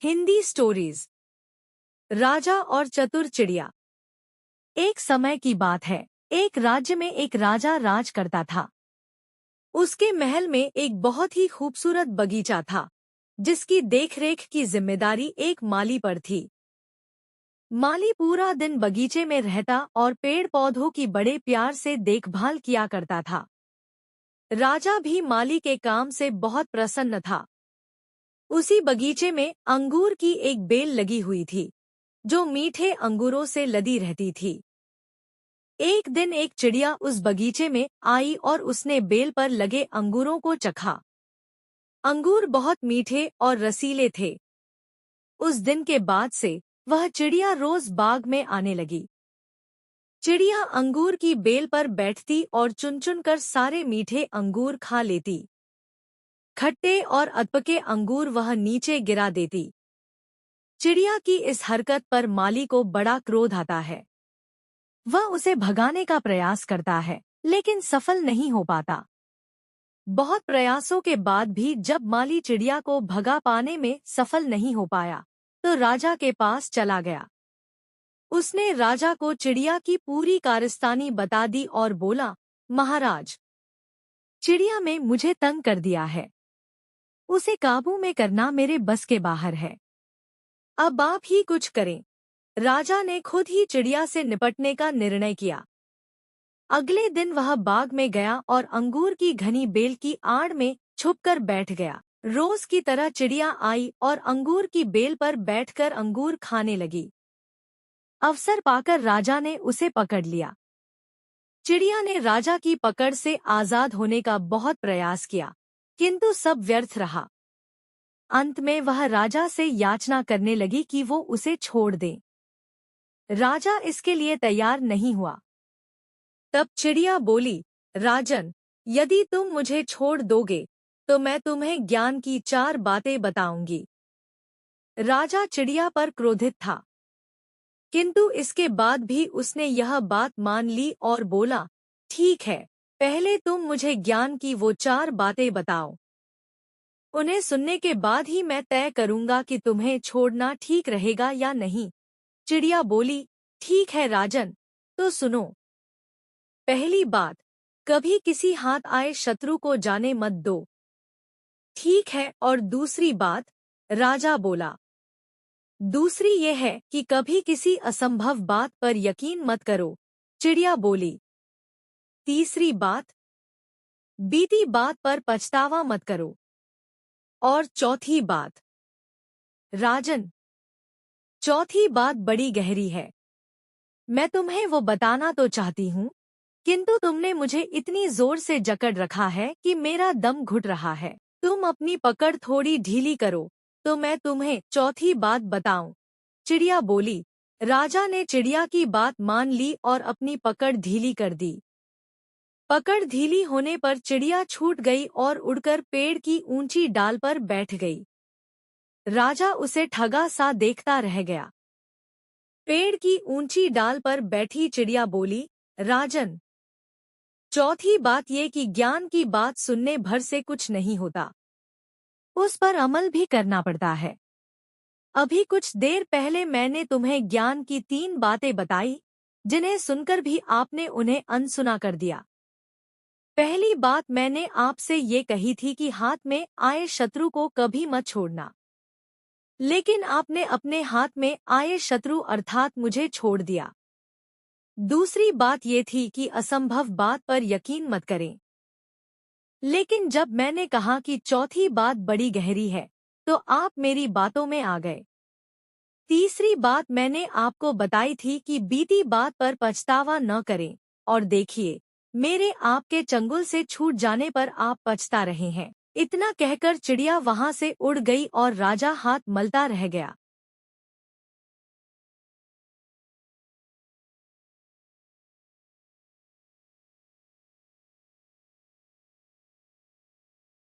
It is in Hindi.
हिंदी स्टोरीज। राजा और चतुर चिड़िया। एक समय की बात है, एक राज्य में एक राजा राज करता था। उसके महल में एक बहुत ही खूबसूरत बगीचा था, जिसकी देखरेख की जिम्मेदारी एक माली पर थी। माली पूरा दिन बगीचे में रहता और पेड़ पौधों की बड़े प्यार से देखभाल किया करता था। राजा भी माली के काम से बहुत प्रसन्न था। उसी बगीचे में अंगूर की एक बेल लगी हुई थी, जो मीठे अंगूरों से लदी रहती थी। एक दिन एक चिड़िया उस बगीचे में आई और उसने बेल पर लगे अंगूरों को चखा। अंगूर बहुत मीठे और रसीले थे। उस दिन के बाद से वह चिड़िया रोज बाग में आने लगी। चिड़िया अंगूर की बेल पर बैठती और चुन चुन कर सारे मीठे अंगूर खा लेती। खट्टे और अधपके अंगूर वह नीचे गिरा देती। चिड़िया की इस हरकत पर माली को बड़ा क्रोध आता है। वह उसे भगाने का प्रयास करता है, लेकिन सफल नहीं हो पाता। बहुत प्रयासों के बाद भी जब माली चिड़िया को भगा पाने में सफल नहीं हो पाया, तो राजा के पास चला गया। उसने राजा को चिड़िया की पूरी कारस्तानी बता दी और बोला, महाराज, चिड़िया ने मुझे तंग कर दिया है। उसे काबू में करना मेरे बस के बाहर है। अब आप ही कुछ करें। राजा ने खुद ही चिड़िया से निपटने का निर्णय किया। अगले दिन वह बाग में गया और अंगूर की घनी बेल की आड़ में छुपकर बैठ गया। रोज की तरह चिड़िया आई और अंगूर की बेल पर बैठकर अंगूर खाने लगी। अवसर पाकर राजा ने उसे पकड़ लिया। चिड़िया ने राजा की पकड़ से आजाद होने का बहुत प्रयास किया, किंतु सब व्यर्थ रहा। अंत में वह राजा से याचना करने लगी कि वो उसे छोड़ दे। राजा इसके लिए तैयार नहीं हुआ। तब चिड़िया बोली, राजन, यदि तुम मुझे छोड़ दोगे तो मैं तुम्हें ज्ञान की 4 बातें बताऊंगी। राजा चिड़िया पर क्रोधित था, किंतु इसके बाद भी उसने यह बात मान ली और बोला, ठीक है, पहले तुम मुझे ज्ञान की वो 4 बातें बताओ। उन्हें सुनने के बाद ही मैं तय करूंगा कि तुम्हें छोड़ना ठीक रहेगा या नहीं। चिड़िया बोली, ठीक है राजन, तो सुनो। पहली बात, कभी किसी हाथ आए शत्रु को जाने मत दो। ठीक है, और दूसरी बात, राजा बोला। दूसरी ये है कि कभी किसी असंभव बात पर यकीन मत करो। चिड़िया बोली। तीसरी बात, बीती बात पर पछतावा मत करो। और चौथी बात, राजन, चौथी बात बड़ी गहरी है। मैं तुम्हें वो बताना तो चाहती हूँ, किंतु तुमने मुझे इतनी जोर से जकड़ रखा है कि मेरा दम घुट रहा है। तुम अपनी पकड़ थोड़ी ढीली करो तो मैं तुम्हें चौथी बात बताऊं। चिड़िया बोली। राजा ने चिड़िया की बात मान ली और अपनी पकड़ ढीली कर दी। पकड़ ढीली होने पर चिड़िया छूट गई और उड़कर पेड़ की ऊंची डाल पर बैठ गई। राजा उसे ठगा सा देखता रह गया। पेड़ की ऊंची डाल पर बैठी चिड़िया बोली, राजन, चौथी बात ये कि ज्ञान की बात सुनने भर से कुछ नहीं होता, उस पर अमल भी करना पड़ता है। अभी कुछ देर पहले मैंने तुम्हें ज्ञान की 3 बातें बताई, जिन्हें सुनकर भी आपने उन्हें अनसुना कर दिया। पहली बात मैंने आपसे ये कही थी कि हाथ में आए शत्रु को कभी मत छोड़ना, लेकिन आपने अपने हाथ में आए शत्रु अर्थात मुझे छोड़ दिया। दूसरी बात ये थी कि असंभव बात पर यकीन मत करें, लेकिन जब मैंने कहा कि चौथी बात बड़ी गहरी है, तो आप मेरी बातों में आ गए। तीसरी बात मैंने आपको बताई थी कि बीती बात पर पछतावा न करें, और देखिए, मेरे आपके चंगुल से छूट जाने पर आप पछता रहे हैं। इतना कहकर चिड़िया वहां से उड़ गई और राजा हाथ मलता रह गया।